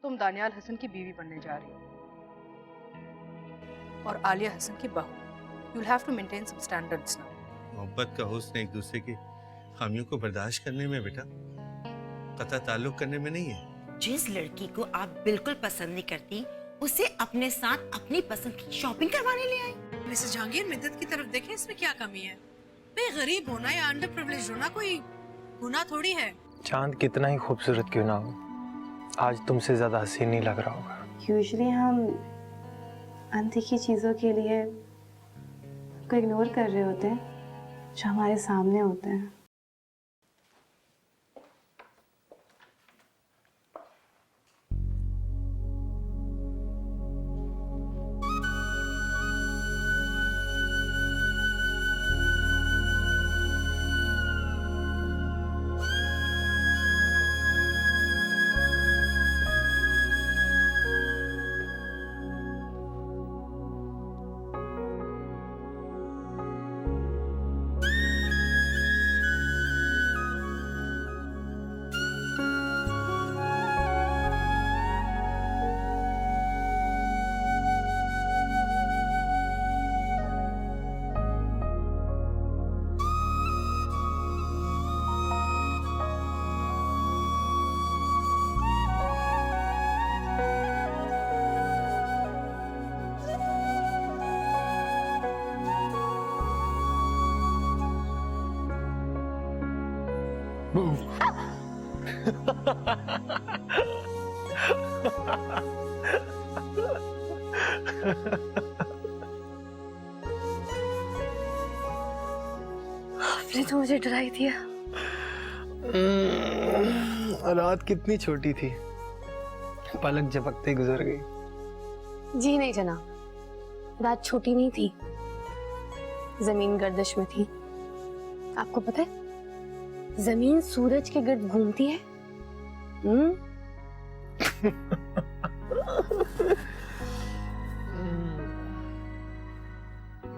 तुम दानियाल हसन की बीवी बनने जा रही हो और आलिया हसन की बहू। You'll have to maintain some standards now. मोहब्बत का हुस्न एक दूसरे की खामियों को बर्दाश्त करने में बेटा, कतई ताल्लुक करने में नहीं है। जिस लड़की को आप बिल्कुल पसंद नहीं करती, उसे अपने साथ अपनी पसंद की शॉपिंग करवाने ले आई। मिसेस जहांगीर, मिद्दत की तरफ देखें, इसमें क्या कमी है? भाई गरीब होना या अंडर प्रिविलेज होना कोई गुनाह थोड़ी है। चांद कितना ही खूबसूरत क्यों ना हो, आज तुमसे ज्यादा हसीन नहीं लग रहा होगा। यूजुअली हम अनदेखी चीजों के लिए को इग्नोर कर रहे होते हैं जो हमारे सामने होते हैं। आपने तो मुझे डरा ही दिया। रात कितनी छोटी थी, पलक झपकते ही गुजर गई। जी नहीं जनाब, रात छोटी नहीं थी, जमीन गर्दिश में थी। आपको पता है जमीन सूरज के गिर्द घूमती है।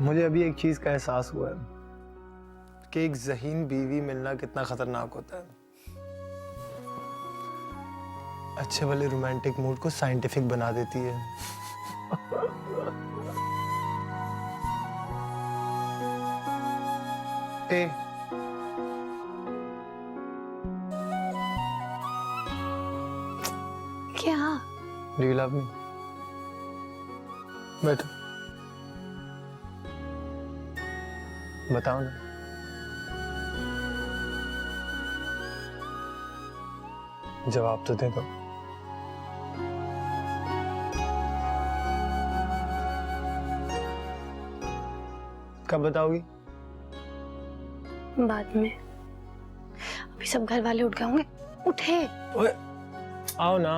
मुझे अभी एक चीज का एहसास हुआ है कि एक ज़हीन बीवी मिलना कितना खतरनाक होता है। अच्छे वाले रोमांटिक मूड को साइंटिफिक बना देती है। ए, क्या? Do you love me? बैठो, बताओ ना। जवाब तो दे दो। कब बताओगी? बाद में, अभी सब घर वाले उठ गए होंगे। उठे। ओए, आओ ना,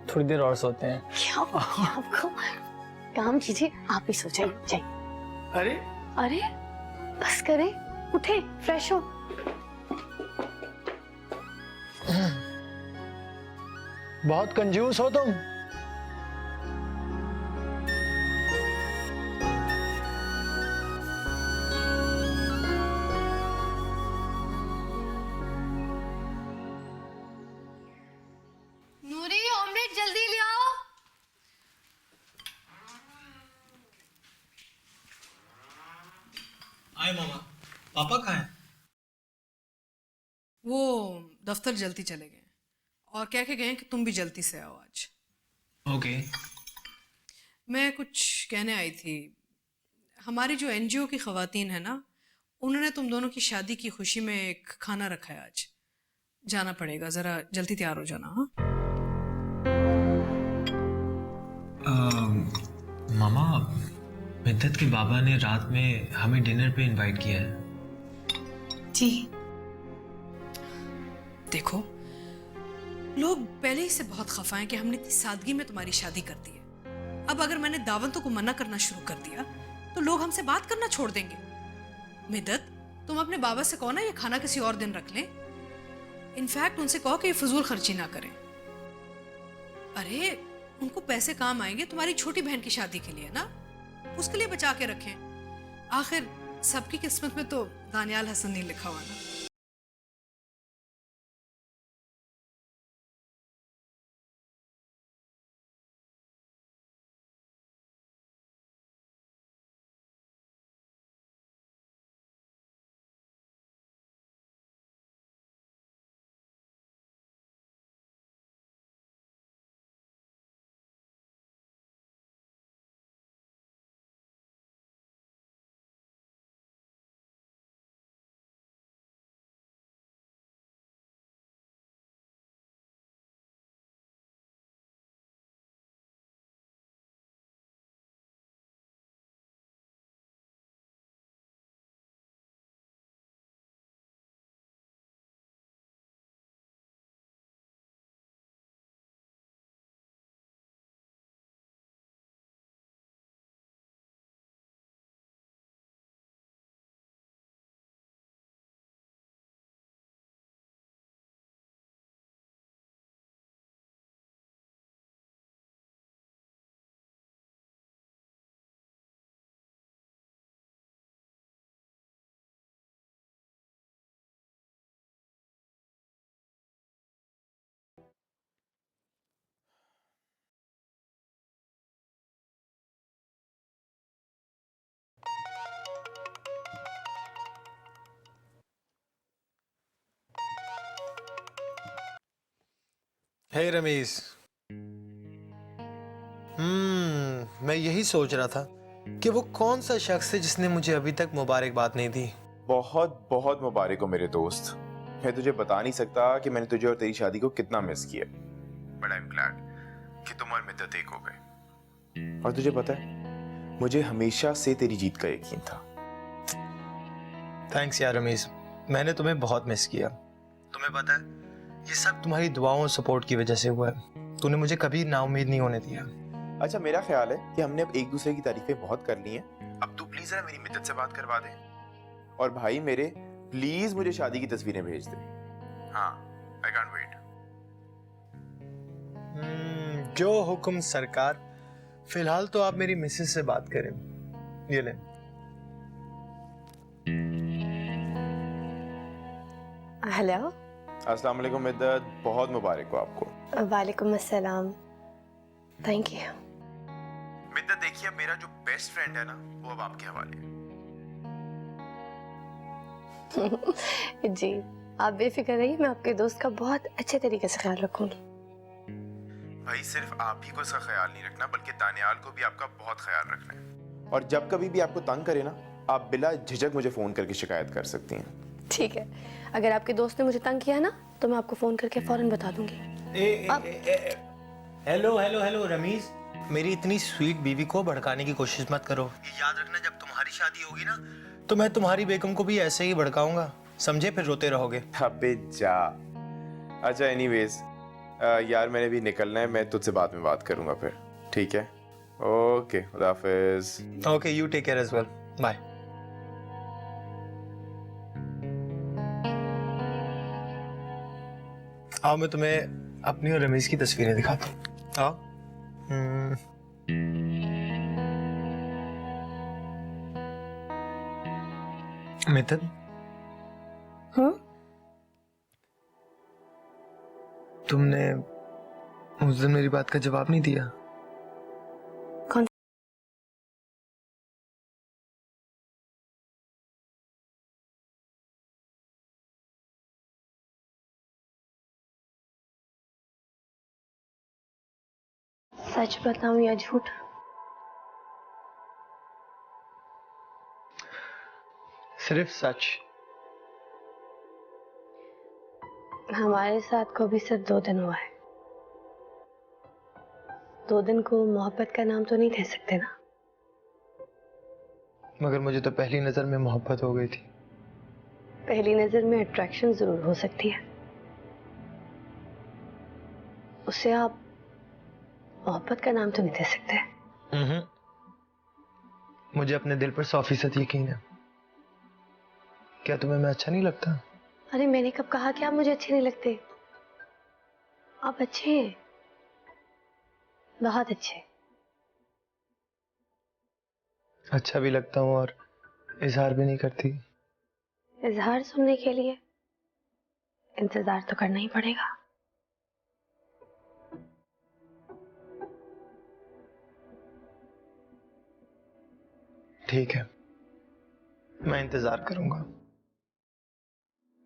थोड़ी देर और सोते हैं। क्या आपको काम कीजिए, आप ही सो जाइए। अरे अरे बस करें, उठे, फ्रेश हो। बहुत कंजूस हो तुम। नूरी, ऑमलेट जल्दी ले आओ। आए मामा, पापा कहाँ हैं? वो दफ्तर जल्दी चले गए और कह के गए कि तुम भी जल्दी से आओ आज। ओके। मैं कुछ कहने आई थी। हमारी जो एनजीओ की खवातीन है ना, उन्होंने तुम दोनों की शादी की खुशी में एक खाना रखा है आज। जाना पड़ेगा, जरा जल्दी तैयार हो जाना। हाँ मामा, मिद्दत के बाबा ने रात में हमें डिनर पे इनवाइट किया है। जी देखो, लोग पहले ही से बहुत खफा हैं कि हमने इतनी सादगी में तुम्हारी शादी कर दी है। अब अगर मैंने दावतों को मना करना शुरू कर दिया तो लोग हमसे बात करना छोड़ देंगे। मिद्दत, तुम अपने बाबा से कहो ना ये खाना किसी और दिन रख लें। इनफैक्ट उनसे कहो कि ये फजूल खर्ची ना करें। अरे उनको पैसे काम आएंगे तुम्हारी छोटी बहन की शादी के लिए ना, उसके लिए बचा के रखें। आखिर सबकी किस्मत में तो दानियाल हसन नहीं लिखा हुआ ना। हे रमीज, मैं यही सोच रहा था कि वो कौन सा शख्स है जिसने मुझे अभी तक मुबारकबाद नहीं दी। बहुत बहुत मुबारक हो मेरे दोस्त। मैं तुझे बता नहीं सकता कि मैंने तुझे और तेरी शादी को कितना मिस किया, बट आई एम ग्लैड कि तुम और मिद्दत एक हो गए। और तुझे पता है, मुझे हमेशा से तेरी जीत का यकीन था। थैंक्स यार रमीज, मैंने तुम्हें बहुत मिस किया। तुम्हें पता है, ये सब तुम्हारी दुआओं और सपोर्ट की वजह से हुआ है। तूने मुझे कभी नाउम्मीद नहीं होने दिया। अच्छा, मेरा ख्याल है कि हमने अब एक दूसरे की तारीफें बहुत कर ली हैं। अब तू प्लीज जरा मेरी मिद्दत से बात करवा दे। और भाई मेरे, प्लीज मुझे शादी की तस्वीरें भेज दे। हाँ, आई कांट वेट। जो हुक्म सरकार। फिलहाल तो आप मेरी मिसेस से बात करें। ये ले। हेलो। अस्सलाम वालेकुम मिद्दत, बहुत मुबारक हो आपको। वालेकुम अस्सलाम। Thank you. मिद्दत देखिए, अब मेरा जो बेस्ट फ्रेंड है ना, वो अब आपके हवाले है। जी, आप बेफिक्र रहिए, मैं आपके दोस्त का बहुत अच्छे तरीके से ख्याल रखूंगी। भाई सिर्फ आप ही को इसका ख्याल नहीं रखना, बल्कि दानियाल को भी आपका बहुत ख्याल रखना है। और जब कभी भी आपको तंग करे ना, आप बिला झिझक मुझे फोन करके शिकायत कर सकती हैं। ठीक है, अगर आपके दोस्त ने मुझे तंग किया ना, तो मैं आपको फोन करके फौरन बता दूंगी। हेलो हेलो हेलो रमीज, मेरी इतनी स्वीट बीवी को भड़काने की कोशिश मत करो। ये याद रखना, जब तुम्हारी शादी होगी ना, तो मैं तुम्हारी बेगम को भी ऐसे ही भड़काऊंगा, समझे? फिर रोते रहोगे। अबे जा। अच्छा एनीवेज यार, मैंने भी निकलना है, मैं तुझसे बाद में बात करूंगा फिर, ठीक है? ओके, खुदा हाफिज। Okay, you take care as well, bye. आओ मैं तुम्हें अपनी और रमीज की तस्वीरें दिखाता हूँ। आओ। मितन, तुमने उस दिन मेरी बात का जवाब नहीं दिया। कौन? सच बताऊं या झूठ? सिर्फ सच। हमारे साथ को भी सिर्फ 2 दिन हुआ है। 2 दिन को मोहब्बत का नाम तो नहीं दे सकते ना। मगर मुझे तो पहली नजर में मोहब्बत हो गई थी। पहली नजर में अट्रैक्शन जरूर हो सकती है, उसे आप मोहब्बत का नाम तो नहीं दे सकते। मुझे अपने दिल पर 100% यकीन है। क्या तुम्हें मैं अच्छा नहीं लगता? अरे मैंने कब कहा कि आप मुझे अच्छे नहीं लगते? आप अच्छे हैं, बहुत अच्छे। अच्छा भी लगता हूँ और इजहार भी नहीं करती। इजहार सुनने के लिए इंतजार तो करना ही पड़ेगा। ठीक है, मैं इंतजार करूंगा,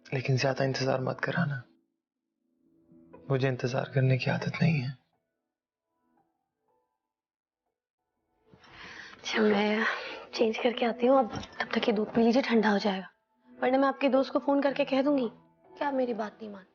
लेकिन ज्यादा इंतजार मत कराना। मुझे इंतजार करने की आदत नहीं है। अच्छा, मैं चेंज करके आती हूँ। अब तब तक ये दूध पी लीजिए, ठंडा हो जाएगा, वरना मैं आपके दोस्त को फोन करके कह दूंगी कि आप मेरी बात नहीं मानते।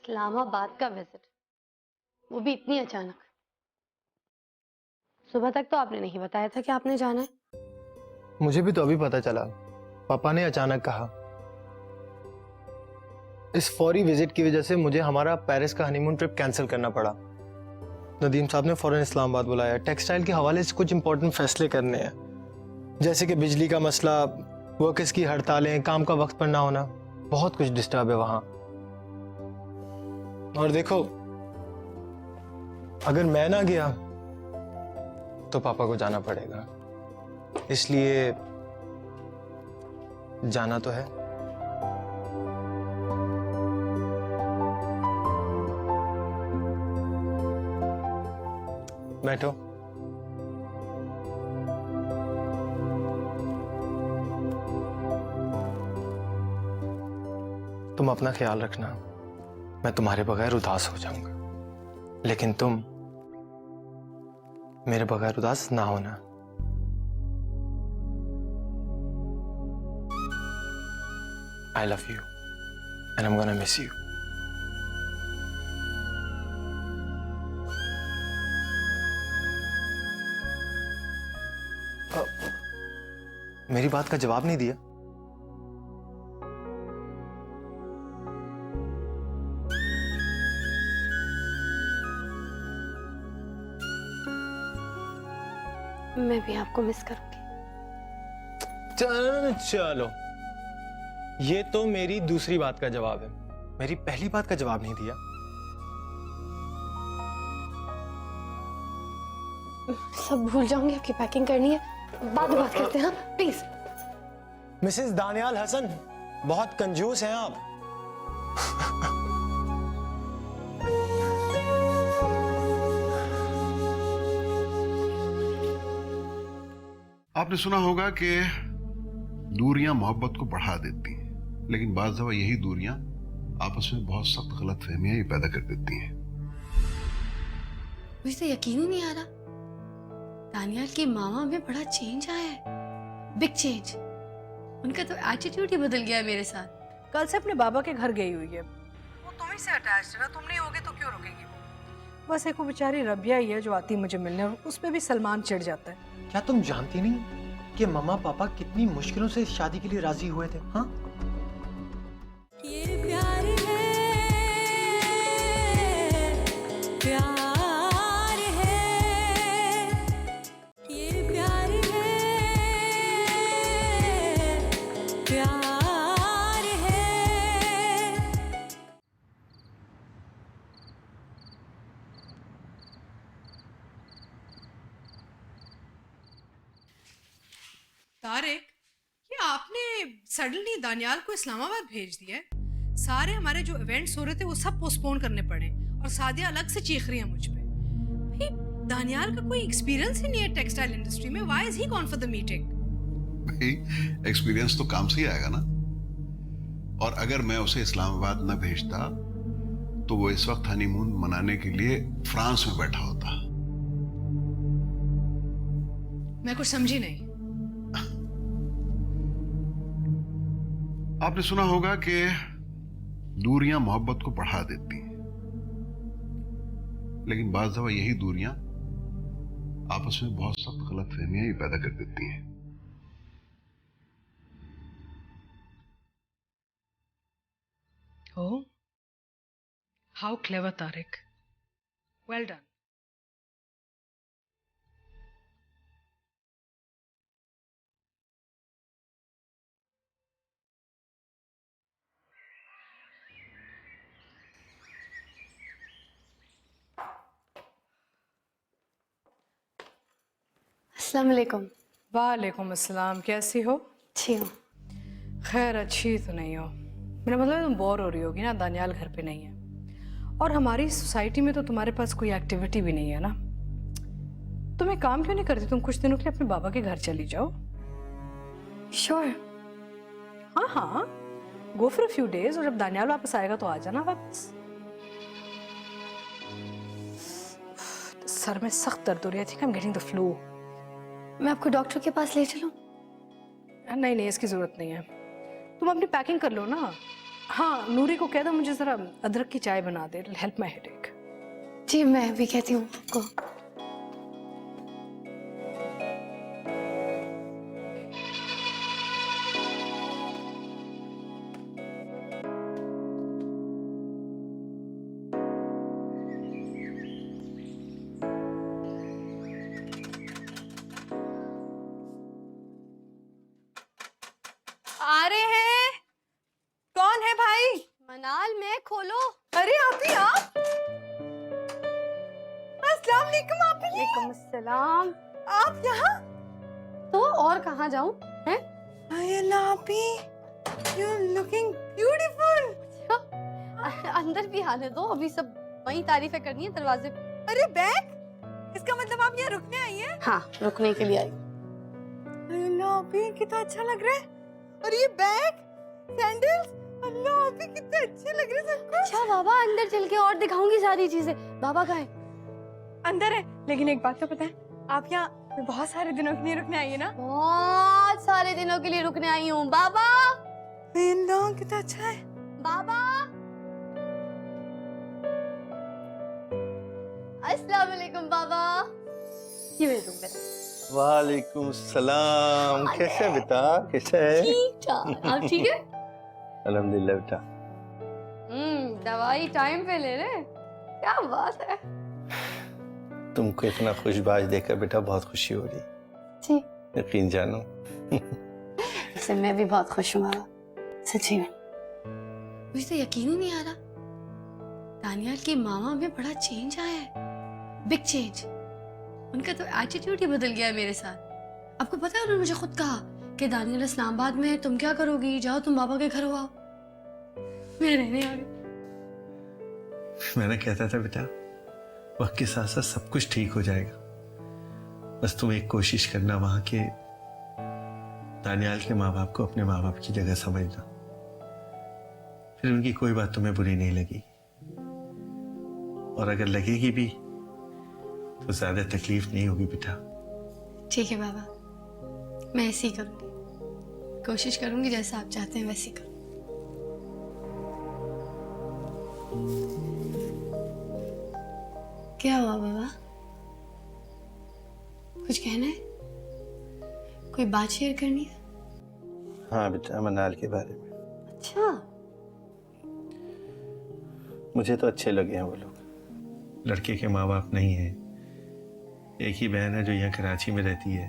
इस्लामाबाद का विजिट, वो भी इतनी अचानक। सुबह तक तो आपने नहीं बताया था कि आपने जाना है। मुझे भी तो अभी पता चला, पापा ने अचानक कहा। इस फौरी विजिट की वजह से मुझे हमारा पेरिस का हनीमून ट्रिप कैंसिल करना पड़ा। नदीम साहब ने फौरन इस्लामाबाद बुलाया। टेक्सटाइल के हवाले से कुछ इंपॉर्टेंट फैसले करने हैं, जैसे कि बिजली का मसला, वर्कर्स की हड़तालें, काम का वक्त पर ना होना, बहुत कुछ डिस्टर्ब है वहां। और देखो, अगर मैं ना गया तो पापा को जाना पड़ेगा, इसलिए जाना तो है। बैठो। तुम अपना ख्याल रखना, मैं तुम्हारे बगैर उदास हो जाऊंगा, लेकिन तुम मेरे बगैर उदास ना होना। I love you and I'm gonna miss you. मेरी बात का जवाब नहीं दिया। मैं भी आपको मिस करूंगी। चलो, ये तो मेरी दूसरी बात का जवाब है, मेरी पहली बात का जवाब नहीं दिया। सब भूल जाऊंगी, आपकी पैकिंग करनी है, बाद में बात करते हैं, हाँ प्लीज। मिसेस दानियाल हसन, बहुत कंजूस हैं आप। आपने सुना होगा कि दूरियां मोहब्बत को बढ़ा देती हैं, लेकिन बाज़ दफा यही दूरियां आपस में बहुत सख्त गलतफहमियां पैदा कर देती हैं। मुझे तो यकीन ही नहीं आ रहा, दानियाल की मामा में बड़ा चेंज आया है, बिग चेंज। उनका तो एटीट्यूड ही बदल गया है मेरे साथ। कल से अपने बाबा के घर गई हुई है, वो तुम्ही से अटैच्ड है ना, तुम नहीं होगे तो क्यों रुकेगी वो। बस एक वो बेचारी रबिया ही है जो आती मुझे मिलने, और उस पे भी सलमान चिढ़ जाता है। क्या तुम जानती नहीं कि मम्मा पापा कितनी मुश्किलों से इस शादी के लिए राजी हुए थे? हाँ, ये प्यार है, प्यार है, ये प्यार है, प्यार है। तारिक, ये आपने सडनली दानियाल को इस्लामाबाद भेज दिया है? सारे हमारे जो इवेंट्स हो रहे थे वो सब पोस्टपोन करने पड़े, और सादिया अलग से चीख रही है मुझ पे। भाई, दानियाल का कोई एक्सपीरियंस ही नहीं है टेक्सटाइल इंडस्ट्री में, why is he gone for the meeting? भाई, एक्सपीरियंस तो काम से ही आएगा ना। और अगर मैं उसे इस्लामाबाद न भेजता तो वो इस वक्त हनीमून मनाने के लिए फ्रांस में बैठा होता। मैं कुछ समझी नहीं। आपने सुना होगा कि दूरियां मोहब्बत को बढ़ा देती हैं, लेकिन बाज़ दफा यही दूरियां आपस में बहुत सख्त गलतफहमियां पैदा कर देती हैं। Oh, how clever, Tariq. Well done. अस्सलाम वालेकुम। वालेकुम अस्सलाम, कैसी हो? अच्छी हूँ। खैर, अच्छी तो नहीं हो। मेरा मतलब तुम बोर हो रही होगी ना, दानियाल घर पे नहीं है, और हमारी सोसाइटी में तो तुम्हारे पास कोई एक्टिविटी भी नहीं है ना। तुम एक काम क्यों नहीं करती, तुम कुछ दिनों के लिए अपने बाबा के घर चली जाओ। श्योर। हाँ हाँ, go for a few days, और जब दानियाल वापस आएगा तो आ जाना वापस। सर में सख्त दर्द हो रही है, I think I am getting the flu. मैं आपको डॉक्टर के पास ले चलूं? नहीं नहीं, इसकी जरूरत नहीं है, तुम अपनी पैकिंग कर लो ना। हाँ, नूरी को कह दो मुझे जरा अदरक की चाय बना दे, हेल्प माई हेडेक। जी, मैं भी कहती हूँ आपको। आ रहे हैं। कौन है भाई? मनाल, मैं खोलो। अरे आप ही आप? अस्सलाम वालेकुम। आप ही? वालेकुम अस्सलाम। आप यहाँ? तो और कहाँ जाऊँ? हैं? आप ही You're looking beautiful. अंदर भी आने दो, अभी सब वही तारीफें करनी है दरवाजे पे। अरे बैग? इसका मतलब आप यहाँ रुकने आई हैं? हाँ, रुकने के लिए आई। अल्लाह अभी कितना अच्छा लग रहा है। और ये बैग, सैंडल्स, अल्लाह अभी कितने अच्छे लग रहे हैं सबको। अच्छा बाबा, अंदर चल के और दिखाऊंगी सारी चीजें। बाबा कहाँ है? अंदर है, लेकिन एक बात तो पता है, आप यहाँ बहुत सारे दिनों के लिए रुकने आई है ना? बहुत सारे दिनों के लिए रुकने आई हूँ। बाबा, अल्लाह कितना अच्छा है। बाबा, अस्सलाम वालेकुम बाबा। ये मेरे रूम में। वालेकुम सलाम। कैसे बेटा, कैसे है? ठीक ठाक, आप ठीक है? अल्हम्दुलिल्लाह बेटा। दवाई टाइम पे ले रहे, क्या बात है। तुमको इतना खुशबाश देखकर बेटा बहुत खुशी हो रही। जी, यकीन जानो। इससे मैं भी बहुत खुश हूँ बाबा, सच्ची में। मुझे तो यकीन ही नहीं आ रहा, दानियाल की मामा में बड़ा चेंज आया है, बिग चेंज। उनका तो एटीट्यूड ही बदल गया है मेरे साथ। आपको पता है, उन्होंने मुझे खुद कहा कि दानियाल इस्लामाबाद में है, तुम क्या करोगी, जाओ तुम बाबा के घर हो आओ। मैं रहने आ गई। मैंने कहता था बेटा, वक्त के साथ साथ सब कुछ ठीक हो जाएगा, बस तुम एक कोशिश करना, वहां के दानियाल के माँ बाप को अपने माँ बाप की जगह समझना, फिर उनकी कोई बात तुम्हें बुरी नहीं लगी, और अगर लगेगी भी तो ज्यादा तकलीफ नहीं होगी बेटा। ठीक है बाबा, मैं ऐसे ही करूंगी, कोशिश करूंगी जैसा आप चाहते हैं वैसे ही करूंगी। क्या हुआ बाबा, कुछ कहना है, कोई बात शेयर करनी है? हाँ बेटा, मनाल के बारे में। अच्छा, मुझे तो अच्छे लगे हैं वो लोग। लड़के के माँ बाप नहीं हैं, एक ही बहन है जो यहाँ कराची में रहती है,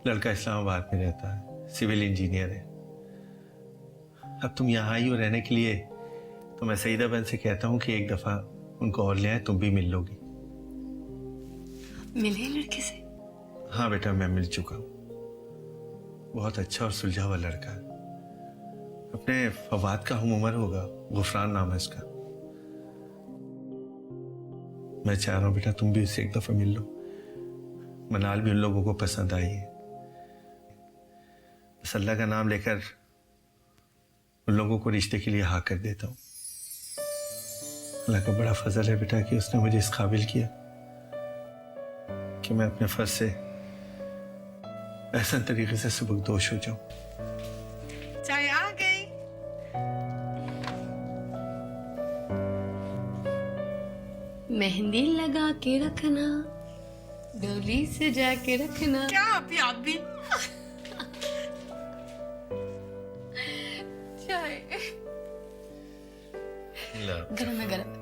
लड़का इस्लामाबाद में रहता है, सिविल इंजीनियर है। अब तुम यहाँ आई हो रहने के लिए, तो मैं सईदा बहन से कहता हूँ कि एक दफा उनको और ले आए, तुम भी मिल लोगी। मिले लड़के से? हाँ बेटा, मैं मिल चुका हूँ, बहुत अच्छा और सुलझा हुआ लड़का है, अपने फवाद का हम उम्र होगा, गुफरान नाम है इसका। मैं चाह रहा हूँ बेटा तुम भी इससे एक दफा मिल लो, मनाल भी उन लोगों को पसंद आई है, बस अल्लाह का नाम लेकर उन लोगों को रिश्ते के लिए हाँ कर देता हूँ। अल्लाह का बड़ा फजल है बेटा कि उसने मुझे इस काबिल किया कि मैं अपने फर्ज से ऐसा तरीके से सबकदोश हो जाऊं। चाय आ गई। मेहंदी लगा के रखना, डोली से जाके रखना। क्या अभी आप भी? चाय गरम है, गरम है।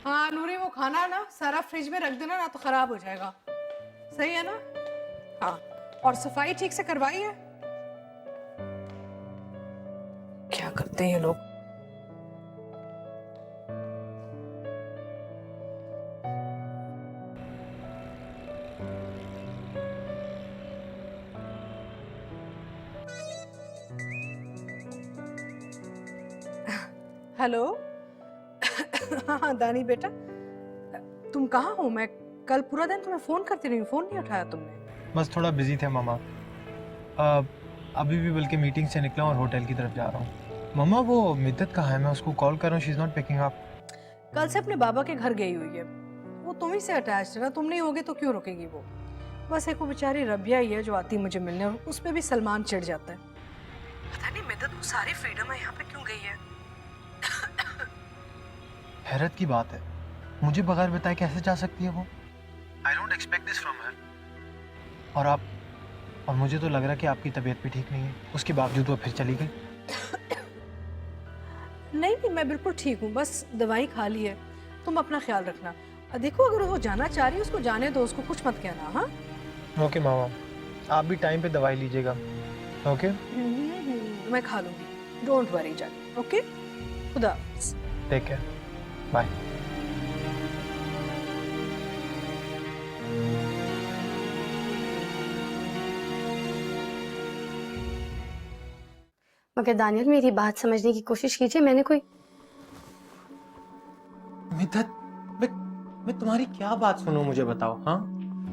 हाँ नूरी, वो खाना ना सारा फ्रिज में रख देना, ना तो खराब हो जाएगा। सही है ना? हाँ, और सफाई ठीक से करवाई है? क्या करते हैं ये लोग। हेलो। हाँ दानी बेटा, तुम कहाँ हो? मैं कल पूरा दिन तुम्हें फोन करती रही हूँ, फोन नहीं उठाया तुमने। बस थोड़ा बिजी थे मामा। अभी भी बल्कि मीटिंग से निकला और होटल की तरफ जा रहा हूँ। मामा वो मिद्दत कहाँ है? मैं उसको कॉल कर रहा हूँ, she is not picking up. कल से अपने बाबा के घर गई हुई है, वो तुम ही से अटैच है ना, तुम नहीं होगे तो क्यों रुकेगी वो। बस एक वो बेचारी रबिया ही है जो आती मुझे मिलने, और उस पर भी सलमान चिढ़ जाता है। पता नहीं मिद्दत को सारी फ्रीडम है, यहाँ पे क्यों गई है। हैरत की बात है, मुझे बगैर बताए कैसे जा सकती है वो? I don't expect this from her. और मुझे तो लग रहा है कि आपकी तबीयत भी ठीक नहीं है, उसके बावजूद वो फिर चली गई। नहीं नहीं, मैं बिल्कुल ठीक हूँ, बस दवाई खा ली है। तुम अपना ख्याल रखना। देखो अगर वो जाना चाह रही है उसको जाने दो, उसको कुछ मत कहना। हाँ ओके मामा, आप भी टाइम पे दवाई लीजिएगा। ओके मैं खा लूंगी, डोंट वरी जान। ओके, खुदा हाफिज़। Take care, bye. मगर दानियल मेरी बात समझने की कोशिश कीजिए, मैंने कोई मिद्दत, मैं तुम्हारी क्या बात सुनूं, मुझे बताओ। हाँ,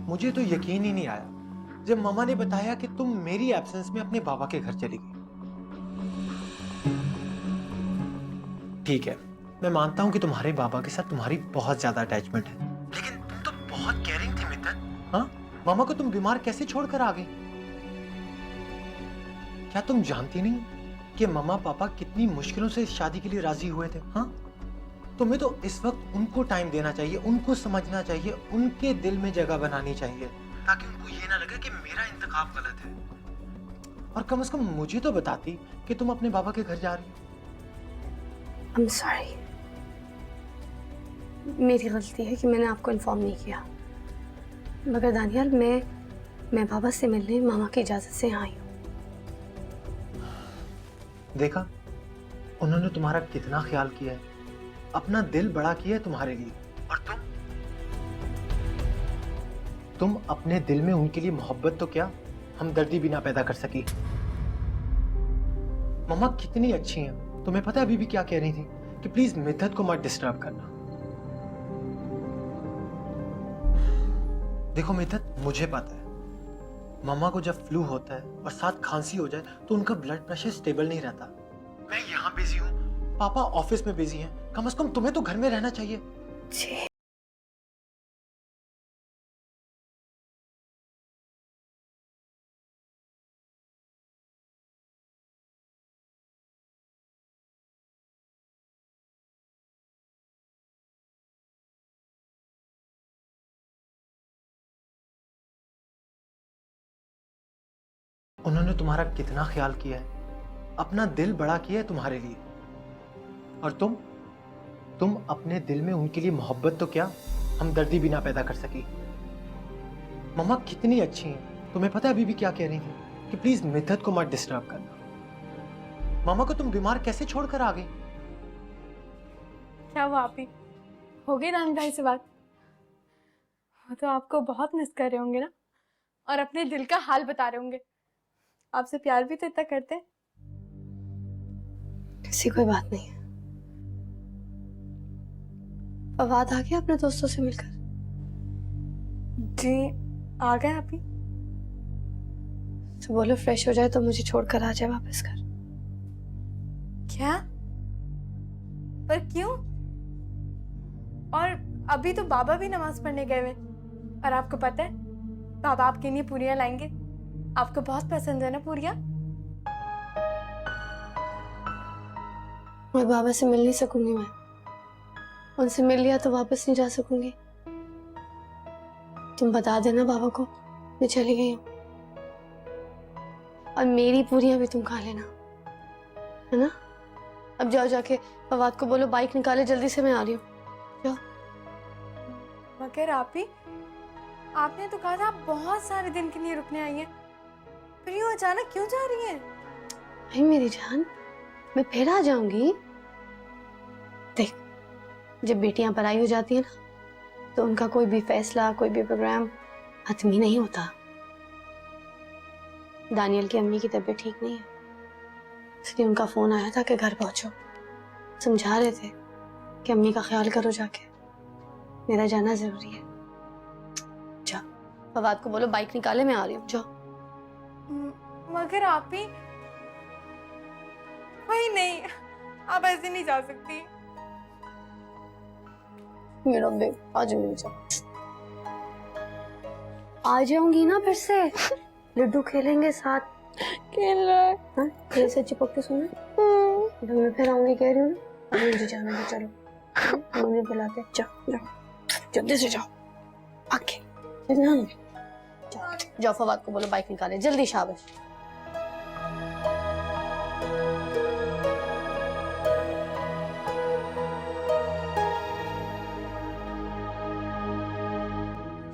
मुझे तो यकीन ही नहीं आया जब मामा ने बताया कि तुम मेरी एब्सेंस में अपने बाबा के घर चली गई। ठीक है, मैं मानता हूं कि तुम्हारे बाबा के साथ तुम्हारी बहुत ज्यादा अटैचमेंट है, लेकिन तुम तो बहुत केयरिंग थी मिद्दत। हाँ, मामा को तुम बीमार कैसे छोड़कर आ गई? क्या तुम जानती नहीं कि मम्मा पापा कितनी मुश्किलों से इस शादी के लिए राजी हुए थे? हाँ, तुम्हें तो इस वक्त उनको टाइम देना चाहिए, उनको समझना चाहिए, उनके दिल में जगह बनानी चाहिए, ताकि उनको ये ना लगे कि मेरा इंतखाब गलत है। और कम से कम मुझे तो बताती कि तुम अपने बाबा के घर जा रही हो। I'm sorry, मेरी गलती है कि मैंने आपको इन्फॉर्म नहीं किया। मगर दानियल, मैं बाबा से मिलने मामा की इजाजत से आई हूँ। देखा, उन्होंने तुम्हारा कितना ख्याल किया है, अपना दिल बड़ा किया है तुम्हारे लिए। और तुम अपने दिल में उनके लिए मोहब्बत तो क्या, हमदर्दी भी ना पैदा कर सकी। मम्मा कितनी अच्छी हैं, तुम्हें पता है अभी भी क्या कह रही थी कि प्लीज मिद्दत को मत डिस्टर्ब करना। देखो मिद्दत, मुझे पता है मम्मा को जब फ्लू होता है और साथ खांसी हो जाए तो उनका ब्लड प्रेशर स्टेबल नहीं रहता। मैं यहाँ बिजी हूँ, पापा ऑफिस में बिजी हैं, कम से कम तुम्हें तो घर में रहना चाहिए। जी। उन्होंने तुम्हारा कितना ख्याल किया है, अपना दिल बड़ा किया है तुम्हारे लिए। और तुम अपने दिल में उनके लिए मोहब्बत तो क्या, हमदर्दी भी ना पैदा कर सकी। मम्मा कितनी अच्छी हैं, तुम्हें पता है अभी भी क्या कह रही थी कि प्लीज मिद्दत को मत डिस्टर्ब करना। मामा को तुम बीमार कैसे छोड़कर आ गई? क्या हुआ आप ही? हो गई नानी भाई से बात? वो तो आपको बहुत मिस कर रहे होंगे ना, और अपने दिल का हाल बता रहे होंगे। आपसे प्यार भी तो इतना करते हैं। ऐसी कोई बात नहीं है। फवाद आ गया अपने दोस्तों से मिलकर? जी आ गए आप ही। तो बोलो फ्रेश हो जाए तो मुझे छोड़कर आ जाए वापस घर। क्या? पर क्यों? और अभी तो बाबा भी नमाज पढ़ने गए हुए, और आपको पता है बाबा आपके लिए पूरियां लाएंगे। आपको बहुत पसंद है ना पूरियां? मैं बाबा से मिल नहीं सकूंगी, मैं उनसे मिल लिया तो वापस नहीं जा सकूंगी। तुम बता देना बाबा को मैं चली गई हूँ, और मेरी पूरियां भी तुम खा लेना, है ना? अब जाओ, जाके फवाद को बोलो बाइक निकाले जल्दी से, मैं आ रही हूँ। जाओ। मगर आप ही, आपने तो कहा था आप बहुत सारे दिन के लिए रुकने आई हैं, फिर यूं अचानक क्यों जा रही हैं? भाई मेरी जान, मैं फिर आ जाऊंगी। देख, जब बेटियां पराई हो जाती है ना, तो उनका कोई भी फैसला, कोई भी प्रोग्राम हतमी नहीं होता। दानियल की अम्मी की तबीयत ठीक नहीं है, इसलिए उनका फोन आया था कि घर पहुंचो। समझा रहे थे कि अम्मी का ख्याल करो, जाके मेरा जाना जरूरी है। जा, फवाद को बोलो बाइक निकाले, मैं आ रही हूँ। जाओ। मगर आप ही, भाई नहीं, आप ऐसे नहीं जा सकती। मेरा बेब, आ जाओ मेरे साथ। आ जाऊंगी ना फिर से, लड्डू खेलेंगे साथ। खेल रहा है? हाँ, खेल से चिपक के सोना। मैं फिर आऊंगी कह रही हूँ ना। मुझे जाना है, चलो। मुझे बुलाते, जाओ जाओ जल्दी से जाओ, आके जाओ जाओ, फवाद को बोलो बाइक निकाले जल्दी, शाबाश।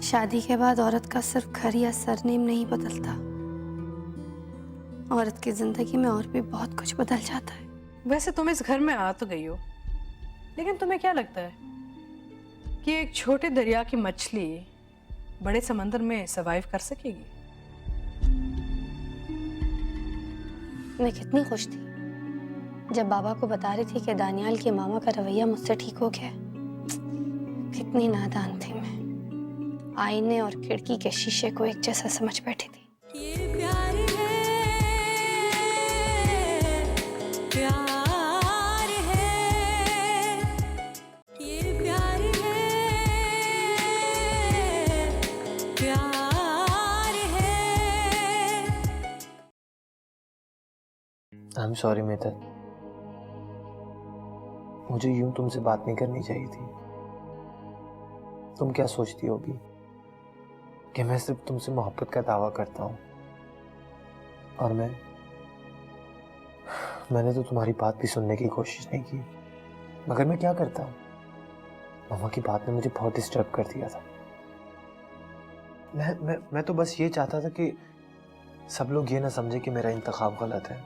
शादी के बाद औरत का सिर्फ घर या सरनेम नहीं बदलता, औरत की जिंदगी में और भी बहुत कुछ बदल जाता है। वैसे तुम इस घर में आ तो गई हो, लेकिन तुम्हें क्या लगता है कि एक छोटे दरिया की मछली बड़े समंदर में सरवाइव कर सकेगी? मैं कितनी खुश थी जब बाबा को बता रही थी कि दानियाल के मामा का रवैया मुझसे ठीक हो गया। कितनी नादान थी मैं, आईने और खिड़की के शीशे को एक जैसा समझ बैठी थी। ये प्यार है, प्यार है, ये प्यार है, प्यार है। आई एम सॉरी मितत, मुझे यूं तुमसे बात नहीं करनी चाहिए थी। तुम क्या सोचती होगी कि मैं सिर्फ तुमसे मोहब्बत का दावा करता हूँ, और मैंने तो तुम्हारी बात भी सुनने की कोशिश नहीं की, मगर मैं क्या करता। मामा की बात ने मुझे बहुत डिस्टर्ब कर दिया था। मैं तो बस ये चाहता था कि सब लोग ये ना समझे कि मेरा इंतखाब गलत है।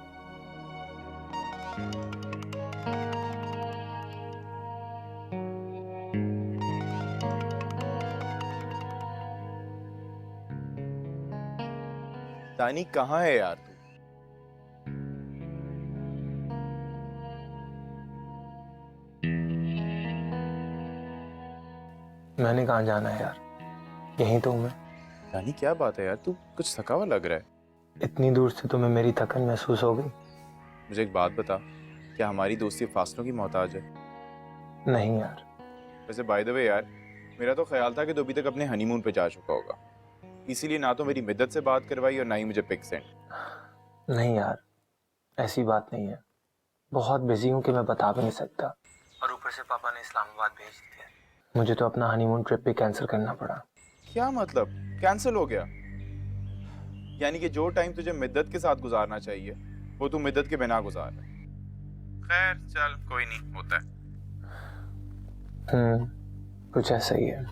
दानी कहाँ है यार तू? मैंने कहाँ जाना है यार, यहीं तो हूँ मैं। दानी क्या बात है यार, तू कुछ थका हुआ लग रहा है। इतनी दूर से तुम्हें मेरी थकन महसूस हो गई? मुझे एक बात बता, क्या हमारी दोस्ती फासलों की मोहताज है? नहीं यार। वैसे बाय द वे यार, मेरा तो ख्याल था कि तू अभी तक अपने हनीमून पे जा चुका होगा, इसीलिए ना तो मेरी मिद्दत से बात करवाई और ना ही मुझे पिक सेंड। नहीं यार, ऐसी बात नहीं है। बहुत बिजी हूँ कि मैं बता भी नहीं सकता, और ऊपर से पापा ने इस्लामाबाद भेज दिया। मुझे तो अपना हनीमून ट्रिप भी कैंसिल करना पड़ा। क्या मतलब कैंसिल हो गया? यानी कि जो टाइम तुझे मिद्दत के साथ गुजारना चाहिए वो तू मिद्दत के बिना गुजार रहा है। खैर चल, कोई नहीं, होता है। कुछ ऐसा ही है।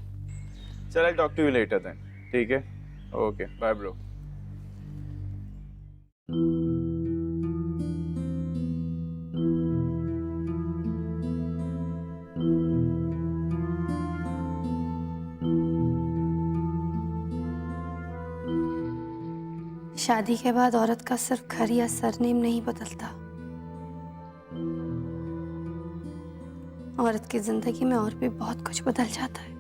चल, I talk to you later then, ठीक है? Okay, bye bro. शादी के बाद औरत का सिर्फ घर या सरनेम नहीं बदलता, औरत की जिंदगी में और भी बहुत कुछ बदल जाता है।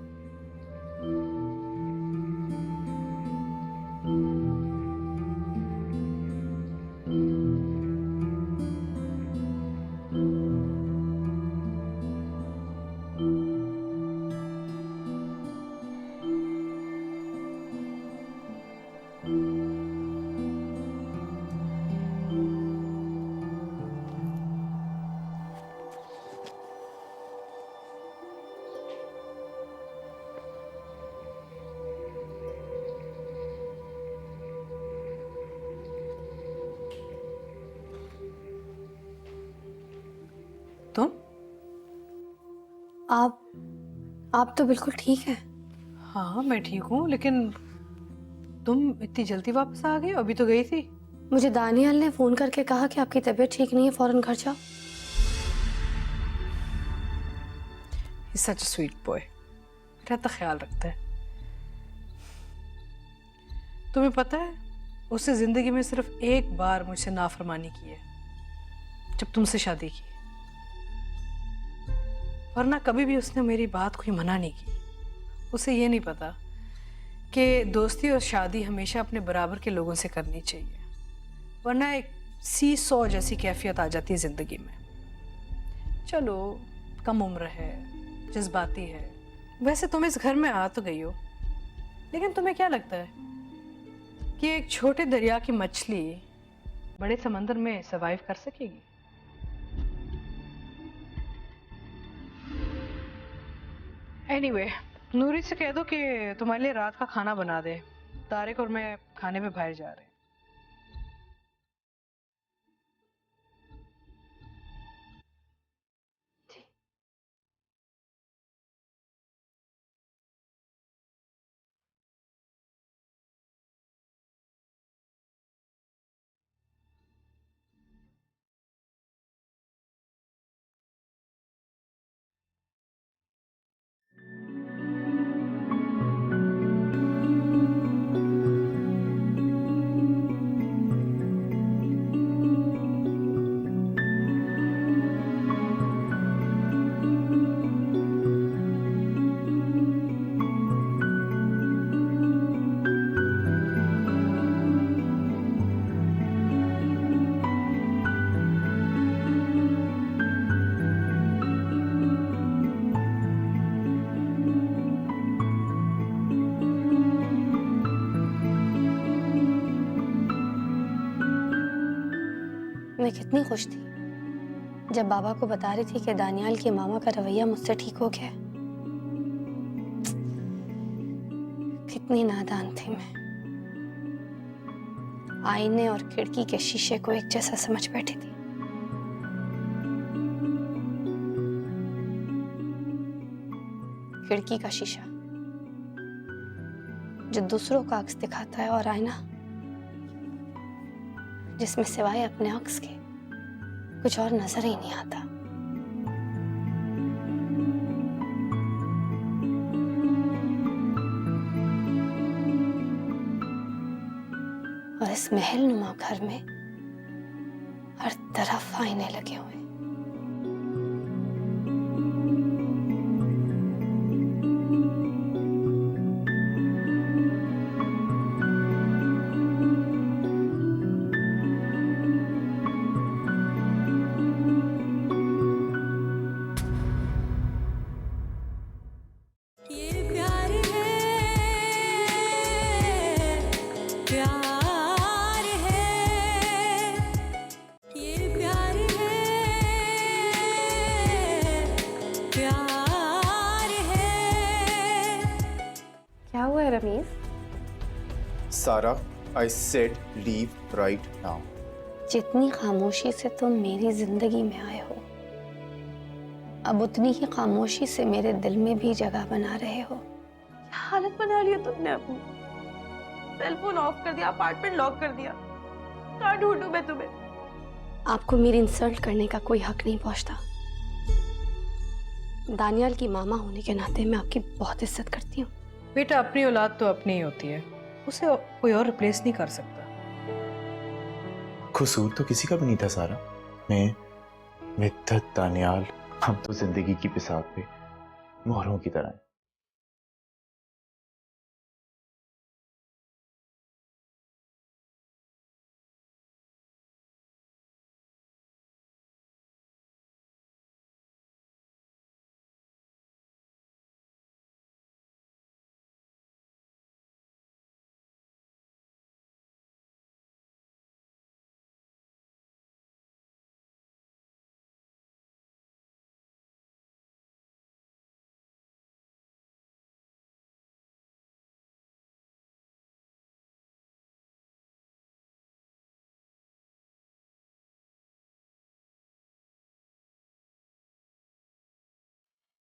तुम? आप तो बिल्कुल ठीक है। हाँ मैं ठीक हूँ, लेकिन तुम इतनी जल्दी वापस आ गई? अभी तो गई थी। मुझे दानियाल ने फोन करके कहा कि आपकी तबीयत ठीक नहीं है, फौरन घर जाओ। सच स्वीट बॉय, मेरा तो ख्याल रखता है। तुम्हें पता है उसने जिंदगी में सिर्फ एक बार मुझसे नाफरमानी की है, जब तुमसे शादी की, वरना कभी भी उसने मेरी बात कोई मना नहीं की। उसे ये नहीं पता कि दोस्ती और शादी हमेशा अपने बराबर के लोगों से करनी चाहिए, वरना एक सी-सॉ जैसी कैफियत आ जाती है जिंदगी में। चलो कम उम्र है, जज्बाती है। वैसे तुम इस घर में आ तो गई हो, लेकिन तुम्हें क्या लगता है कि एक छोटे दरिया की मछली बड़े समंदर में सरवाइव कर सकेगी? एनीवे, नूरी से कह दो कि तुम्हारे लिए रात का खाना बना दे। तारिक और मैं खाने पे बाहर जा रहे हैं। मैं कितनी खुश थी जब बाबा को बता रही थी कि दानियाल के मामा का रवैया मुझसे ठीक हो गया है। कितनी नादान थी मैं। आईने और खिड़की के शीशे को एक जैसा समझ बैठी थी। खिड़की का शीशा जो दूसरों का अक्स दिखाता है, और आईना जिसमें सिवाय अपने अक्स के कुछ और नजर ही नहीं आता। और इस महल नुमा घर में हर तरफ आईने लगे हुए हैं। ये प्यार है, प्यार है, ये प्यार है, प्यार है। क्या हुआ है रमीज? सारा, I said leave right now. जितनी खामोशी से तुम मेरी जिंदगी में आए हो, अब उतनी ही खामोशी से मेरे दिल में भी जगह बना रहे हो। हालत बना लिया तुमने अपनी। सेल फोन ऑफ कर दिया, अपार्टमेंट लॉक कर दिया। कहाँ ढूंढूं मैं तुम्हें? आपको मेरी इंसल्ट करने का कोई हक नहीं पहुंचता। दानियाल की मामा होने के नाते मैं आपकी बहुत इज्जत करती हूँ। बेटा, अपनी औलाद तो अपनी ही होती है, उसे कोई और रिप्लेस नहीं कर सकता। कसूर तो किसी का भी नहीं था सारा। मैं, मिद्दत, दानियाल, हम तो जिंदगी की बिसात पे मोहरों की तरह हैं।